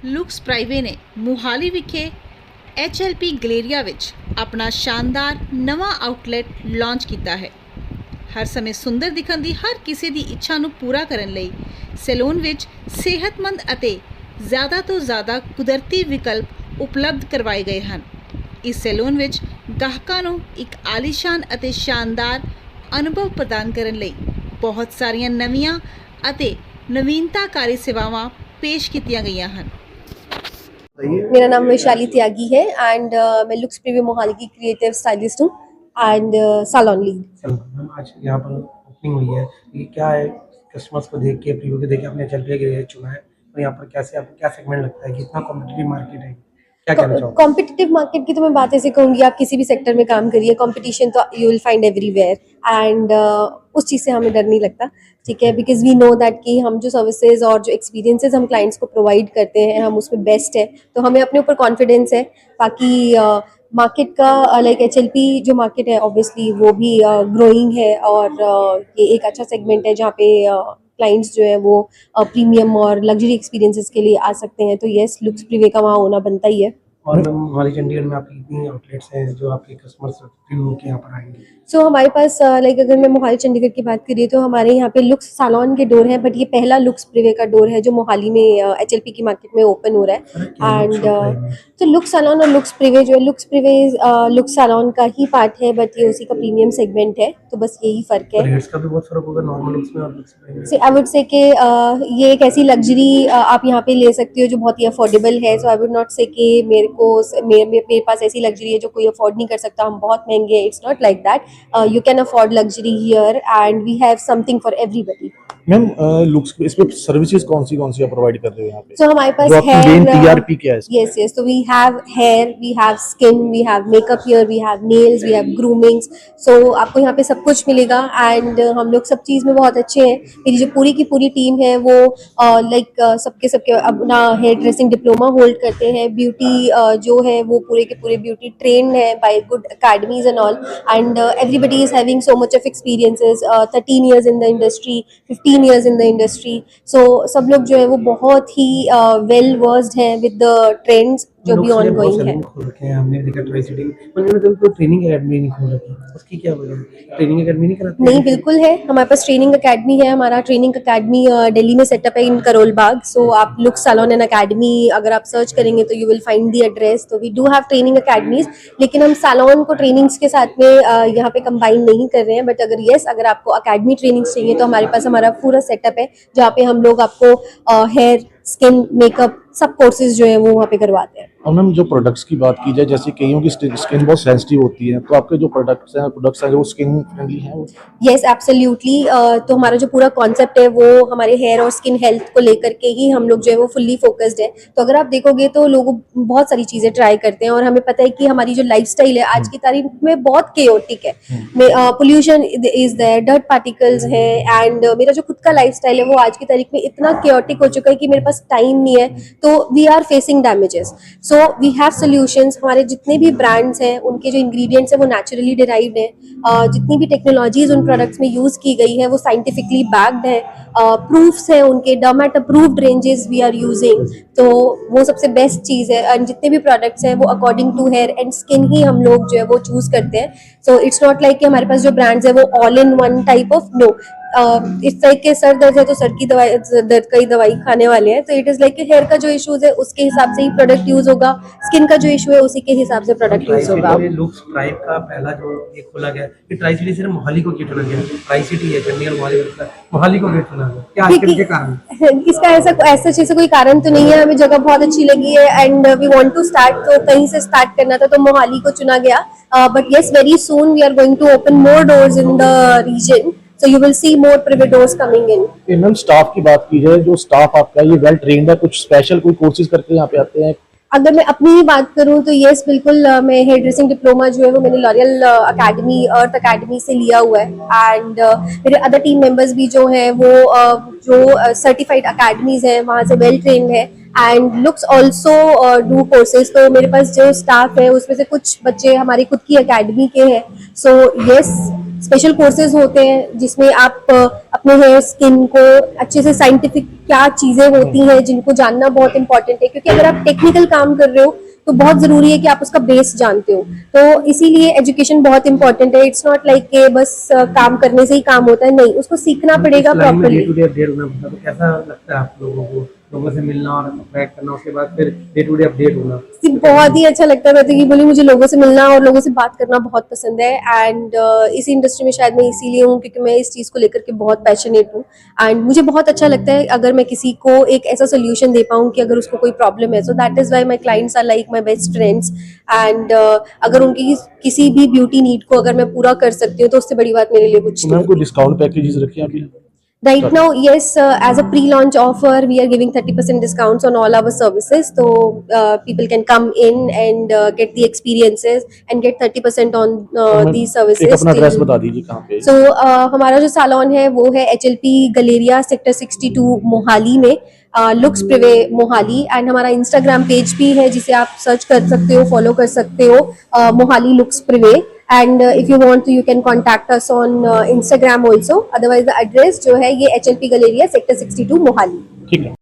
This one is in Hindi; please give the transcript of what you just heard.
ਲੁਕਸ ਪ੍ਰਾਈਵੇ ਨੇ ਮੁਹਾਲੀ ਵਿਖੇ HLP ਗਲੇਰੀਆ ਵਿੱਚ ਆਪਣਾ ਸ਼ਾਨਦਾਰ ਨਵਾਂ ਆਊਟਲੈਟ ਲਾਂਚ ਕੀਤਾ ਹੈ। ਹਰ ਸਮੇਂ ਸੁੰਦਰ ਦਿਖਣ ਦੀ ਹਰ ਕਿਸੇ ਦੀ ਇੱਛਾ ਨੂੰ ਪੂਰਾ ਕਰਨ ਲਈ ਸੈਲੂਨ ਵਿੱਚ ਸਿਹਤਮੰਦ ਅਤੇ ਜ਼ਿਆਦਾ ਤੋਂ ਜ਼ਿਆਦਾ ਕੁਦਰਤੀ ਵਿਕਲਪ ਉਪਲਬਧ ਕਰਵਾਏ ਗਏ ਹਨ। ਇਸ ਸੈਲੂਨ ਵਿੱਚ ਗਾਹਕਾਂ ਨੂੰ ਇੱਕ ਆਲੀਸ਼ਾਨ ਅਤੇ ਸ਼ਾਨਦਾਰ ਅਨੁਭਵ ਪ੍ਰਦਾਨ ਕਰਨ ਲਈ ਬਹੁਤ ਸਾਰੀਆਂ ਨਵੀਆਂ ਅਤੇ ਨਵੀਨਤਾਕਾਰੀ ਸੇਵਾਵਾਂ पेश कीतियां गई हैं। मेरा नाम वैशाली त्यागी है एंड मैं लुक्स प्रीव्यू मोहाली की क्रिएटिव स्टाइलिस्ट हूँ एंड सैलून लीड। मैम आज यहाँ पर ओपनिंग हुई है, ये क्या है? कस्टमर्स को देख के, प्रीव्यू को देख के आपने HLP के लिए चुना है, और यहाँ पर कैसे आपको क्या सेगमेंट लगता है कि इतना कॉम्पिटिटिव मार्केट है, क्या कहना चाहोगे? कॉम्पिटिटिव मार्केट की तो मैं बात ऐसे कहूँगी, आप किसी भी सेक्टर में काम करिए, कंपटीशन तो you will find everywhere and उस चीज़ से हमें डर नहीं लगता, ठीक है, बिकॉज वी नो दैट कि हम जो सर्विसेज और जो एक्सपीरियंसेस हम क्लाइंट्स को प्रोवाइड करते हैं हम उसमें बेस्ट है, तो हमें अपने ऊपर कॉन्फिडेंस है। बाकी मार्केट का लाइक HLP जो मार्केट है ऑब्वियसली वो भी ग्रोइंग है और ये एक अच्छा सेगमेंट है जहाँ पे क्लाइंट्स जो है वो प्रीमियम और लग्जरी एक्सपीरियंसेस के लिए आ सकते हैं, तो येस लुक्स प्रीवे का वहाँ होना बनता ही है। और मैम हमारी चंडीगढ़ में आपकी कितनी आउटलेट्स हैं जो आपके कस्टमर्स प्रीव्यू के यहाँ पर आएंगे? सो हमारे पास लाइक अगर मैं मोहाली चंडीगढ़ की बात करिए तो हमारे यहाँ पे लुक्स सैलून के डोर है, बट ये पहला लुक्स प्रीवे का डोर है जो मोहाली में HLP की मार्केट में ओपन हो रहा है। एंड तो लुक्स सैलून और लुक्स प्रीवे जो है, लुक्स प्रीवे लुक्स सैलून का ही पार्ट है, बट ये उसी का प्रीमियम सेगमेंट है, तो बस यही फर्क है। रेट्स का भी बहुत फर्क होगा नॉर्मल लुक्स में और लुक्स में? सो आई वुड से कि ये एक ऐसी लग्जरी आप यहाँ पे ले सकते हो जो बहुत ही अफोर्डेबल है, सो आई वुड नॉट से कि मेरे पास ऐसी लग्जरी है जो कोई अफोर्ड नहीं कर सकता, हम बहुत महंगे हैं, it's not like that. You can afford luxury here and we have something for everybody. Ma'am looks इसमें सर्विसेज कौन सी आप प्रोवाइड कर रहे हो यहाँ पे? सो हमारे पास हेयर TRP क्या है? यस यस, तो we have hair, we have skin, we have makeup here, we have nails, we have groomings, so आपको यहाँ पे सब कुछ मिलेगा एंड हम लोग सब चीज़ में बहुत अच्छे हैं। मेरी जो पूरी की पूरी टीम है वो लाइक सबके अपना हेयर ड्रेसिंग डिप्लोमा होल्ड करते हैं, ब्यूटी जो है वो पूरे के पूरे ब्यूटी ट्रेंड है by good academies and all, and everybody is having so much of experiences, 13 years in the industry, 15 years in the industry, so सब लोग जो है वो बहुत ही वेल वर्स्ड हैं विद द ट्रेंड्स जो भी ऑन गोइंग है। हमने देखा ट्राई सिटी में, उन्होंने तो ट्रेनिंग एकेडमी नहीं खोल रखी, उसकी क्या वजह है? ट्रेनिंग एकेडमी नहीं कराते? नहीं, बिल्कुल है, हमारे पास ट्रेनिंग एकेडमी है। हमारा ट्रेनिंग एकेडमी दिल्ली में सेटअप है इन करोल बाग, सो आप लुक्स सैलून एंड एकेडमी अगर आप सर्च करेंगे तो you will find the address. तो we do have training academies, लेकिन हम सैलून को ट्रेनिंग्स के साथ में यहाँ पे कंबाइन नहीं कर रहे हैं, बट अगर आपको एकेडमी ट्रेनिंग्स चाहिए तो हमारे पास हमारा पूरा सेटअप है जहाँ पे हम लोग आपको हेयर, स्किन, मेकअप सब कोर्सेज जो है वो वहाँ पे करवाते हैं। और मैम जो प्रोडक्ट्स की बात की जाए, जैसे कईयों की स्किन बहुत सेंसिटिव होती है, तो आपके जो प्रोडक्ट्स हैं वो स्किन फ्रेंडली हैं? यस एब्सोल्युटली, तो हमारा जो पूरा कॉन्सेप्ट है वो हमारे हेयर और स्किन हेल्थ को लेकर के ही हम लोग जो है वो फुल्ली फोकस्ड है। तो अगर आप देखोगे तो लोग बहुत सारी चीज़ें ट्राई करते हैं और हमें पता है कि हमारी जो लाइफस्टाइल है आज की तारीख में बहुत केओटिक है, pollution is there, dirt particles है, एंड मेरा जो खुद का लाइफस्टाइल है वो आज की तारीख में इतना केओटिक हो चुका है कि मेरे पास टाइम नहीं है, तो we are facing damages. So we have solutions. हमारे जितने भी ब्रांड्स हैं उनके जो इंग्रेडिएंट्स हैं वो नेचुरली डिराइव्ड हैं, जितनी भी टेक्नोलॉजीज उन प्रोडक्ट्स में यूज़ की गई है वो साइंटिफिकली बैक्ड है, प्रूफ्स हैं उनके, dermat approved ranges we are using, तो वो सबसे बेस्ट चीज़ है। एंड जितने भी प्रोडक्ट्स हैं वो according to hair and skin ही हम लोग जो है वो चूज़ करते हैं। सो इट्स नॉट लाइक कि हमारे पास जो ब्रांड्स है वो all in one type of, no, इस तरह के सर दर्द है तो सर की दवाई, दर्द का ही दवाई खाने वाले हैं, तो इट इज लाइक हेयर का जो इश्यूज है उसके हिसाब से ही प्रोडक्ट यूज होगा, स्किन का जो इशू है उसी के हिसाब से प्रोडक्ट यूज होगा। लुक्स प्राइव का पहला जो ये खोला गया कि ट्राई सिटी सिर्फ मोहाली को क्यों चुना गया? ट्राई सिटी है, चंडीगढ़, मोहाली को क्यों चुना गया? क्या इसके कारण? इसका ऐसा चीज से कोई कारण तो नहीं है, हमें जगह बहुत अच्छी लगी है and we want to start, तो कहीं से स्टार्ट करना था तो मोहाली को चुना गया, but yes very soon we are going to open more doors in the region, so you will see more private doors coming in. Ma'am staff की बात की जाए, जो स्टाफ आपका ये वेल ट्रेन्ड है, कुछ स्पेशल कोई कोर्सेज करके यहाँ पे आते हैं? अगर मैं अपनी ही बात करूँ तो यस बिल्कुल, मैं हेयर ड्रेसिंग डिप्लोमा जो है वो मैंने लॉरियल अकेडमी, अर्थ अकेडमी से लिया हुआ है, एंड मेरे अदर टीम मेंबर्स भी जो हैं वो जो सर्टिफाइड अकेडमीज हैं वहाँ से वेल ट्रेन्ड है, and looks also do courses. तो मेरे पास जो स्टाफ है उसमें से कुछ बच्चे हमारी खुद की अकेडमी के हैं, सो यस स्पेशल कोर्सेज होते हैं जिसमें आप अपने हेयर स्किन को अच्छे से साइंटिफिक क्या चीजें होती हैं जिनको जानना बहुत इंपॉर्टेंट है, क्योंकि अगर आप टेक्निकल काम कर रहे हो तो बहुत जरूरी है कि आप उसका बेस जानते हो। तो इसीलिए एजुकेशन बहुत इंपॉर्टेंट है। इट्स नॉट लाइक के बस काम करने से ही काम होता है, नहीं, उसको सीखना पड़ेगा properly. Day to day update होना पड़ता है, तो कैसा लगता है आप लोगों को लोगों से मिलना और इंटरेक्ट करना, उसके बाद फिर डे टू डे अपडेट होना? बहुत ही अच्छा लगता है। मैं तो ये बोली, मुझे लोगों से मिलना और लोगों से बात करना बहुत पसंद है। एंड इस इंडस्ट्री में शायद मैं इसीलिए हूँ क्योंकि मैं इस चीज़ को लेकर के बहुत पैशनेट हूँ। एंड मुझे बहुत अच्छा लगता है अगर मैं किसी को एक ऐसा सोल्यूशन दे पाऊँ कि अगर उसको कोई प्रॉब्लम है, so that is why my clients are like my best friends. And अगर उनकी किसी भी ब्यूटी नीड को अगर मैं पूरा कर सकती हूँ तो उससे बड़ी बात मेरे लिए कुछ मैम नहीं। कोई डिस्काउंट पैकेजेस रखे हैं अभी? Right now, yes, as a pre-launch offer, we are giving 30% discounts on all our services. So people can come in and get the experiences and get 30% on these services. एक अपना एड्रेस till- बता दीजिए कहाँ पे? So हमारा जो सालोन है वो है HLP गलेरिया सेक्टर 62 मोहाली में, लुक्स प्रिवे मोहाली। एंड हमारा इंस्टाग्राम पेज भी है जिसे आप सर्च कर सकते हो, फॉलो कर सकते हो, Mohali Looks Prive. And if you want to, you can contact us on Instagram also. Otherwise, the address जो है ये HLP गलेरिया सेक्टर 62 मोहाली। ठीक है।